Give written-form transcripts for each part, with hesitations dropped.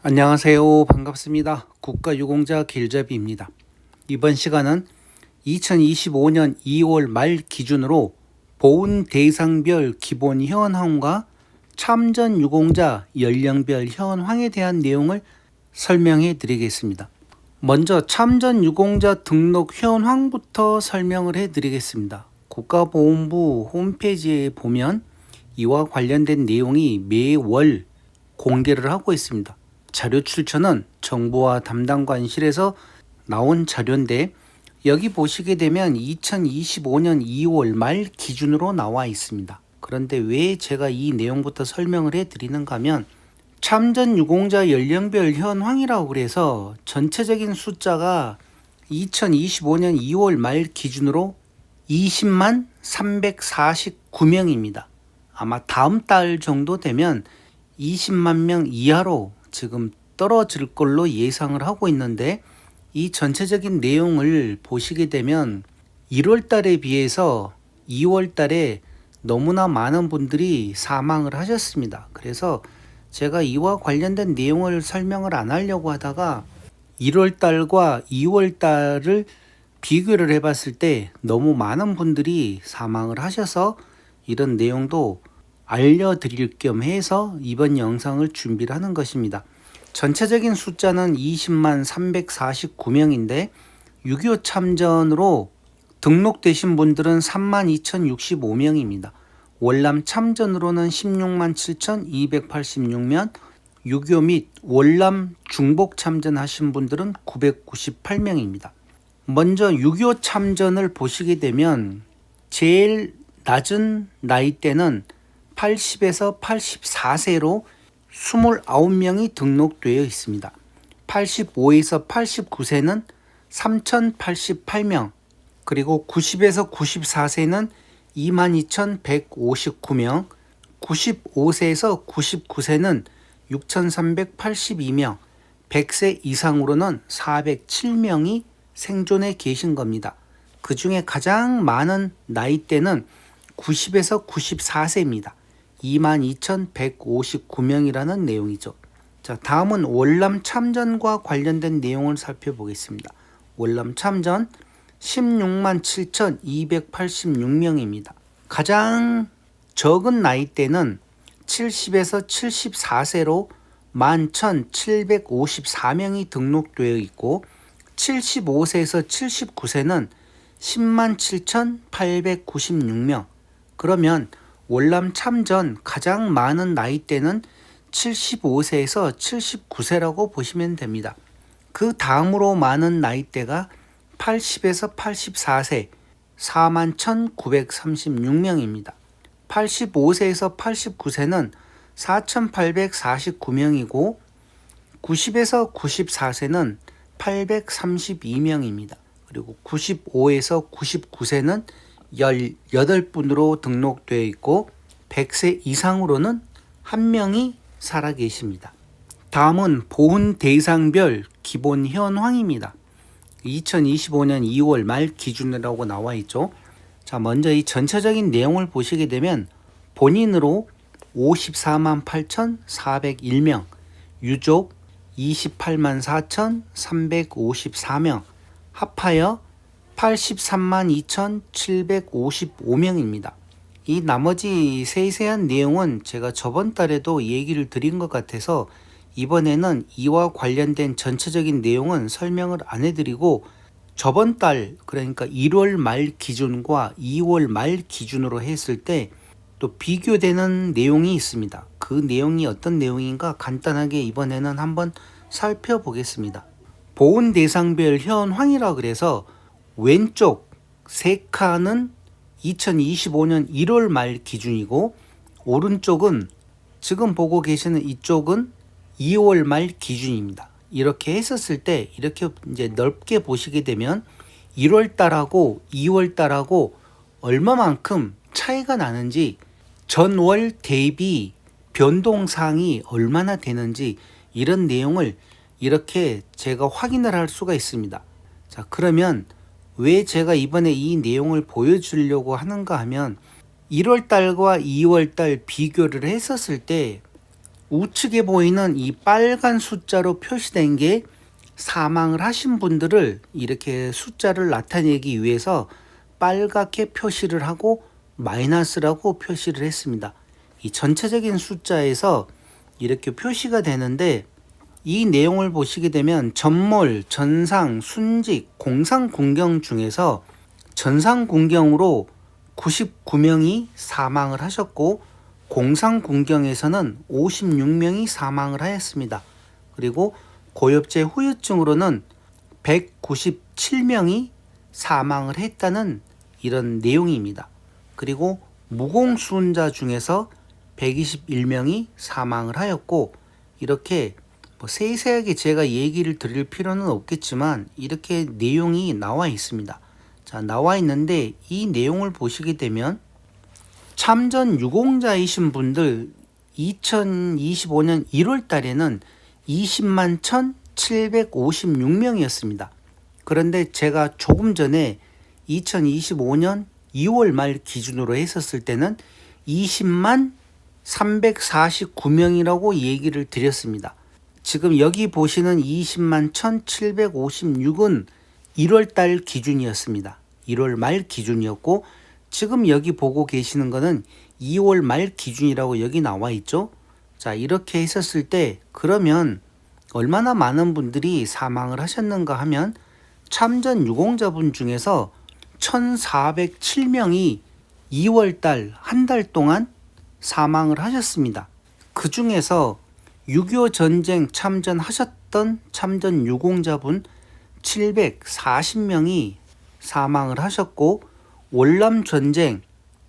안녕하세요. 반갑습니다. 국가유공자 길잡이입니다. 이번 시간은 2025년 2월 말 기준으로 보훈 대상별 기본 현황과 참전 유공자 연령별 현황에 대한 내용을 설명해 드리겠습니다. 먼저 참전 유공자 등록 현황부터 설명을 해 드리겠습니다. 국가보훈부 홈페이지에 보면 이와 관련된 내용이 매월 공개를 하고 있습니다. 자료 출처는 정부와 담당관실에서 나온 자료인데 여기 보시게 되면 2025년 2월 말 기준으로 나와 있습니다. 그런데 왜 제가 이 내용부터 설명을 해 드리는가 하면 참전 유공자 연령별 현황이라고 그래서 전체적인 숫자가 2025년 2월 말 기준으로 20만 349명입니다. 아마 다음 달 정도 되면 20만 명 이하로 지금 떨어질 걸로 예상을 하고 있는데 이 전체적인 내용을 보시게 되면 1월 달에 비해서 2월 달에 너무나 많은 분들이 사망을 하셨습니다. 그래서 제가 이와 관련된 내용을 설명을 안 하려고 하다가 1월 달과 2월 달을 비교를 해봤을 때 너무 많은 분들이 사망을 하셔서 이런 내용도 알려드릴 겸 해서 이번 영상을 준비를 하는 것입니다. 전체적인 숫자는 20만 349명인데 6.25 참전으로 등록되신 분들은 3만 2065명입니다. 월남 참전으로는 16만 7,286명, 6.25 및 월남 중복 참전하신 분들은 998명입니다. 먼저 6.25 참전을 보시게 되면 제일 낮은 나이대는 80에서 84세로 29명이 등록되어 있습니다. 85에서 89세는 3,088명, 그리고 90에서 94세는 22,159명, 95세에서 99세는 6,382명, 100세 이상으로는 407명이 생존해 계신 겁니다. 그 중에 가장 많은 나이대는 90에서 94세입니다. 22,159명이라는 내용이죠. 자, 다음은 월남 참전과 관련된 내용을 살펴보겠습니다. 월남 참전 16만 7,286명입니다. 가장 적은 나이대는 70에서 74세로 11,754명이 등록되어 있고 75세에서 79세는 10만 7,896명. 그러면 월남 참전 가장 많은 나이대는 75세에서 79세라고 보시면 됩니다. 그 다음으로 많은 나이대가 80에서 84세 41,936명입니다. 85세에서 89세는 4,849명이고 90에서 94세는 832명입니다. 그리고 95에서 99세는 18분으로 등록되어 있고 100세 이상으로는 1명이 살아계십니다. 다음은 보훈 대상별 기본 현황입니다. 2025년 2월 말 기준이라고 나와 있죠. 자, 먼저 이 전체적인 내용을 보시게 되면 본인으로 54만 8,401명, 유족 28만 4,354명, 합하여 83만 2,755명입니다. 이 나머지 세세한 내용은 제가 저번 달에도 얘기를 드린 것 같아서 이번에는 이와 관련된 전체적인 내용은 설명을 안 해드리고 저번 달 그러니까 1월 말 기준과 2월 말 기준으로 했을 때 또 비교되는 내용이 있습니다. 그 내용이 어떤 내용인가 간단하게 이번에는 한번 살펴보겠습니다. 보훈 대상별 현황이라 그래서 왼쪽 세 칸은 2025년 1월 말 기준이고 오른쪽은 지금 보고 계시는 이쪽은 2월 말 기준입니다. 이렇게 했었을 때 이렇게 이제 넓게 보시게 되면 1월 달하고 2월 달하고 얼마만큼 차이가 나는지 전월 대비 변동사항이 얼마나 되는지 이런 내용을 이렇게 제가 확인을 할 수가 있습니다. 자, 그러면 왜 제가 이번에 이 내용을 보여주려고 하는가 하면 1월 달과 2월 달 비교를 했었을 때 우측에 보이는 이 빨간 숫자로 표시된 게 사망을 하신 분들을 이렇게 숫자를 나타내기 위해서 빨갛게 표시를 하고 마이너스라고 표시를 했습니다. 이 전체적인 숫자에서 이렇게 표시가 되는데, 이 내용을 보시게 되면 전몰, 전상, 순직, 공상군경 중에서 전상군경으로 99명이 사망을 하셨고, 공상군경에서는 56명이 사망을 하였습니다. 그리고 고엽제 후유증으로는 197명이 사망을 했다는 이런 내용입니다. 그리고 무공수운자 중에서 121명이 사망을 하였고, 이렇게 세세하게 제가 얘기를 드릴 필요는 없겠지만 이렇게 내용이 나와 있습니다. 자, 나와 있는데 이 내용을 보시게 되면 참전 유공자이신 분들 2025년 1월 달에는 20만 1,756명이었습니다. 그런데 제가 조금 전에 2025년 2월 말 기준으로 했었을 때는 20만 349명이라고 얘기를 드렸습니다. 지금 여기 보시는 20만 1,756은 1월 달 기준이었습니다. 1월 말 기준이었고, 지금 여기 보고 계시는 거는 2월 말 기준이라고 여기 나와 있죠. 자, 이렇게 했었을 때 그러면 얼마나 많은 분들이 사망을 하셨는가 하면 참전 유공자분 중에서 1,407명이 2월 달 한 달 동안 사망을 하셨습니다. 그 중에서 6.25 전쟁 참전하셨던 참전 유공자분 740명이 사망을 하셨고, 월남 전쟁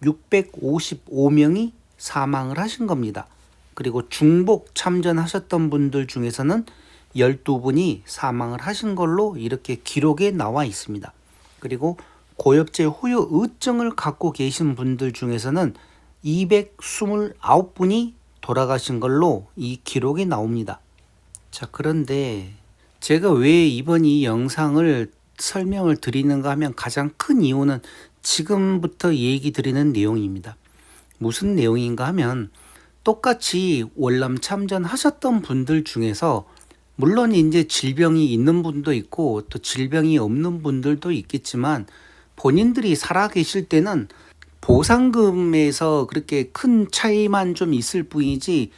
655명이 사망을 하신 겁니다. 그리고 중복 참전하셨던 분들 중에서는 12분이 사망을 하신 걸로 이렇게 기록에 나와 있습니다. 그리고 고엽제 후유 의증을 갖고 계신 분들 중에서는 229분이 돌아가신 걸로 이 기록이 나옵니다. 자, 그런데 제가 왜 이번 이 영상을 설명을 드리는가 하면 가장 큰 이유는 지금부터 얘기 드리는 내용입니다. 무슨 내용인가 하면 똑같이 월남 참전하셨던 분들 중에서 물론 이제 질병이 있는 분도 있고 또 질병이 없는 분들도 있겠지만, 본인들이 살아 계실 때는 보상금에서 그렇게 큰 차이만 좀 있을 뿐이지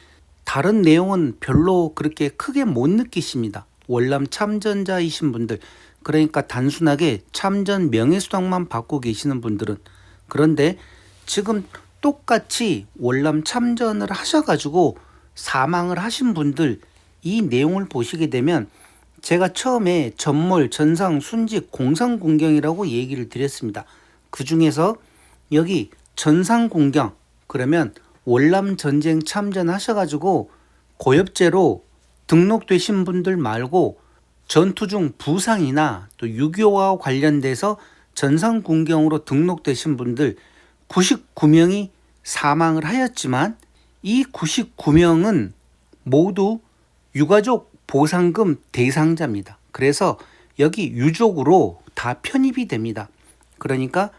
다른 내용은 별로 그렇게 크게 못 느끼십니다. 월남 참전자이신 분들, 그러니까 단순하게 참전 명예수당만 받고 계시는 분들은. 그런데 지금 똑같이 월남 참전을 하셔가지고 사망을 하신 분들, 이 내용을 보시게 되면 제가 처음에 전몰, 전상, 순직, 공상군경이라고 얘기를 드렸습니다. 그 중에서 여기 전상군경, 그러면 월남 전쟁 참전하셔가지고 고엽제로 등록되신 분들 말고 전투 중 부상이나 또 유교와 관련돼서 전상군경으로 등록되신 분들 99명이 사망을 하였지만, 이 99명은 모두 유가족 보상금 대상자입니다. 그래서 여기 유족으로 다 편입이 됩니다. 그러니까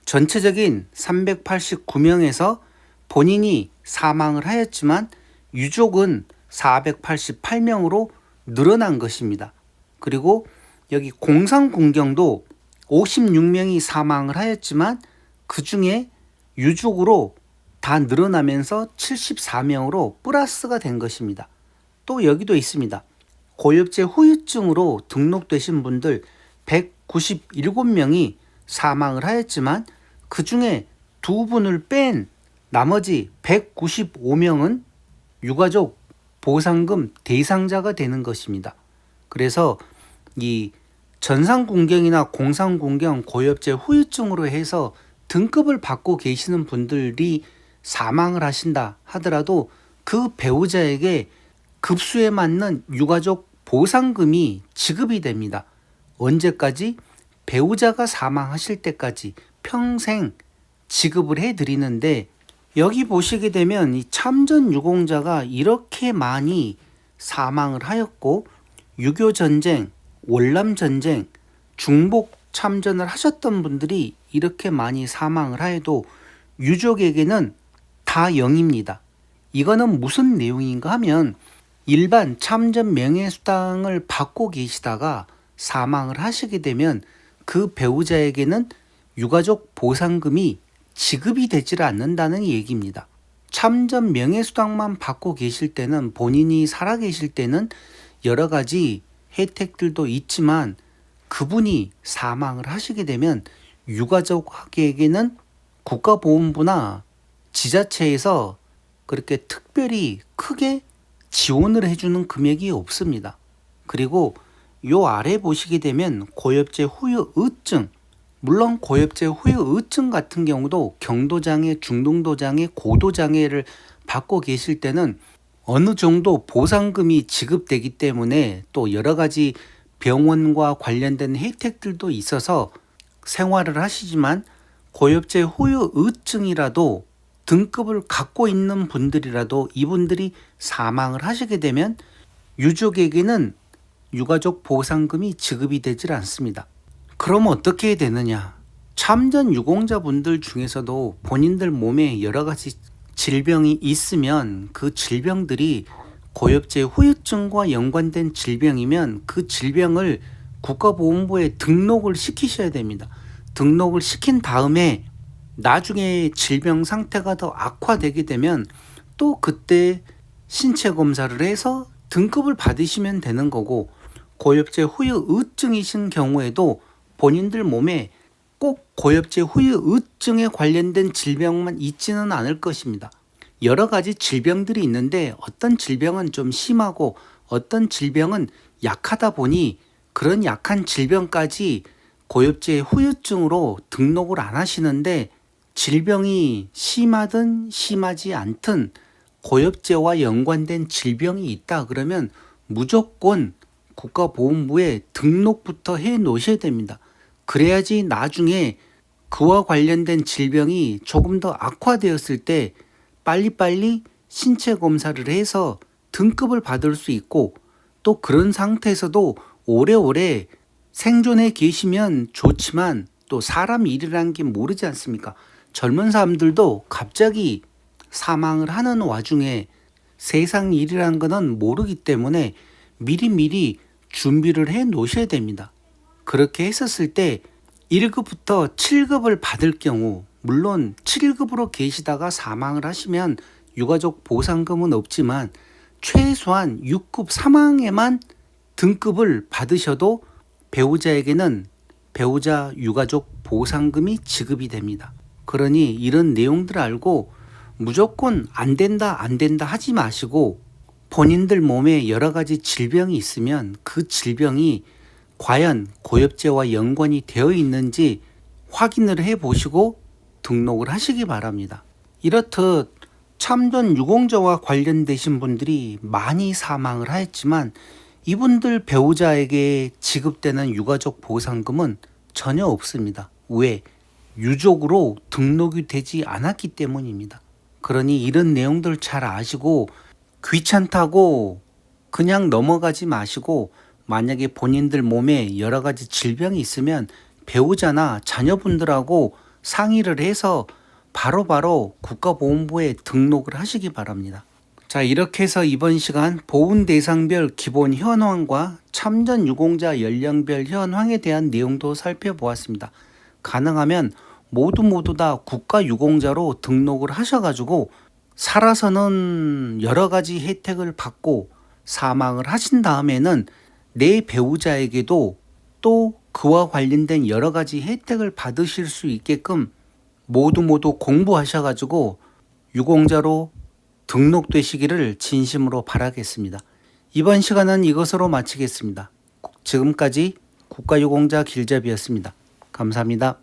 전체적인 389명에서 본인이 사망을 하였지만 유족은 488명으로 늘어난 것입니다. 그리고 여기 공상군경도 56명이 사망을 하였지만 그 중에 유족으로 다 늘어나면서 74명으로 플러스가 된 것입니다. 또 여기도 있습니다. 고엽제 후유증으로 등록되신 분들 197명이 사망을 하였지만 그 중에 2분을 뺀 나머지 195명은 유가족 보상금 대상자가 되는 것입니다. 그래서 이 전상군경이나 공상군경 고엽제 후유증으로 해서 등급을 받고 계시는 분들이 사망을 하신다 하더라도 그 배우자에게 급수에 맞는 유가족 보상금이 지급이 됩니다. 언제까지? 배우자가 사망하실 때까지 평생 지급을 해드리는데, 여기 보시게 되면 이 참전 유공자가 이렇게 많이 사망을 하였고, 6.25 전쟁, 월남 전쟁, 중복 참전을 하셨던 분들이 이렇게 많이 사망을 하여도 유족에게는 다 0입니다. 이거는 무슨 내용인가 하면 일반 참전 명예수당을 받고 계시다가 사망을 하시게 되면 그 배우자에게는 유가족 보상금이 지급이 되질 않는다는 얘기입니다. 참전 명예수당만 받고 계실 때는 본인이 살아계실 때는 여러 가지 혜택들도 있지만 그분이 사망을 하시게 되면 유가족에게는 국가보훈부나 지자체에서 그렇게 특별히 크게 지원을 해주는 금액이 없습니다. 그리고 요 아래 보시게 되면 고엽제 후유의증, 물론 고엽제 후유의증 같은 경우도 경도장애, 중등도장애, 고도장애를 받고 계실 때는 어느 정도 보상금이 지급되기 때문에 또 여러 가지 병원과 관련된 혜택들도 있어서 생활을 하시지만 고엽제 후유의증이라도 등급을 갖고 있는 분들이라도 이분들이 사망을 하시게 되면 유족에게는 유가족 보상금이 지급이 되질 않습니다. 그럼 어떻게 되느냐? 참전 유공자분들 중에서도 본인들 몸에 여러 가지 질병이 있으면 그 질병들이 고엽제 후유증과 연관된 질병이면 그 질병을 국가보훈부에 등록을 시키셔야 됩니다. 등록을 시킨 다음에 나중에 질병 상태가 더 악화되게 되면 또 그때 신체 검사를 해서 등급을 받으시면 되는 거고, 고엽제 후유의증이신 경우에도 본인들 몸에 꼭 고엽제 후유의증에 관련된 질병만 있지는 않을 것입니다. 여러 가지 질병들이 있는데 어떤 질병은 좀 심하고 어떤 질병은 약하다 보니 그런 약한 질병까지 고엽제 후유증으로 등록을 안 하시는데, 질병이 심하든 심하지 않든 고엽제와 연관된 질병이 있다 그러면 무조건 국가보훈부에 등록부터 해 놓으셔야 됩니다. 그래야지 나중에 그와 관련된 질병이 조금 더 악화되었을 때 빨리빨리 신체 검사를 해서 등급을 받을 수 있고, 또 그런 상태에서도 오래오래 생존해 계시면 좋지만 또 사람 일이라는 게 모르지 않습니까? 젊은 사람들도 갑자기 사망을 하는 와중에 세상 일이라는 것은 모르기 때문에 미리미리 준비를 해 놓으셔야 됩니다. 그렇게 했었을 때 1급부터 7급을 받을 경우, 물론 7급으로 계시다가 사망을 하시면 유가족 보상금은 없지만 최소한 6급 사망에만 등급을 받으셔도 배우자에게는 배우자 유가족 보상금이 지급이 됩니다. 그러니 이런 내용들 알고 무조건 안 된다 하지 마시고, 본인들 몸에 여러 가지 질병이 있으면 그 질병이 과연 고엽제와 연관이 되어 있는지 확인을 해 보시고 등록을 하시기 바랍니다. 이렇듯 참전 유공자와 관련되신 분들이 많이 사망을 하였지만 이분들 배우자에게 지급되는 유가족 보상금은 전혀 없습니다. 왜? 유족으로 등록이 되지 않았기 때문입니다. 그러니 이런 내용들 잘 아시고 귀찮다고 그냥 넘어가지 마시고, 만약에 본인들 몸에 여러 가지 질병이 있으면 배우자나 자녀분들하고 상의를 해서 바로바로 국가보훈부에 등록을 하시기 바랍니다. 자, 이렇게 해서 이번 시간 보훈 대상별 기본 현황과 참전 유공자 연령별 현황에 대한 내용도 살펴보았습니다. 가능하면 모두 다 국가유공자로 등록을 하셔가지고 살아서는 여러 가지 혜택을 받고 사망을 하신 다음에는 내 배우자에게도 또 그와 관련된 여러 가지 혜택을 받으실 수 있게끔 모두 공부하셔가지고 유공자로 등록되시기를 진심으로 바라겠습니다. 이번 시간은 이것으로 마치겠습니다. 지금까지 국가유공자 길잡이였습니다. 감사합니다.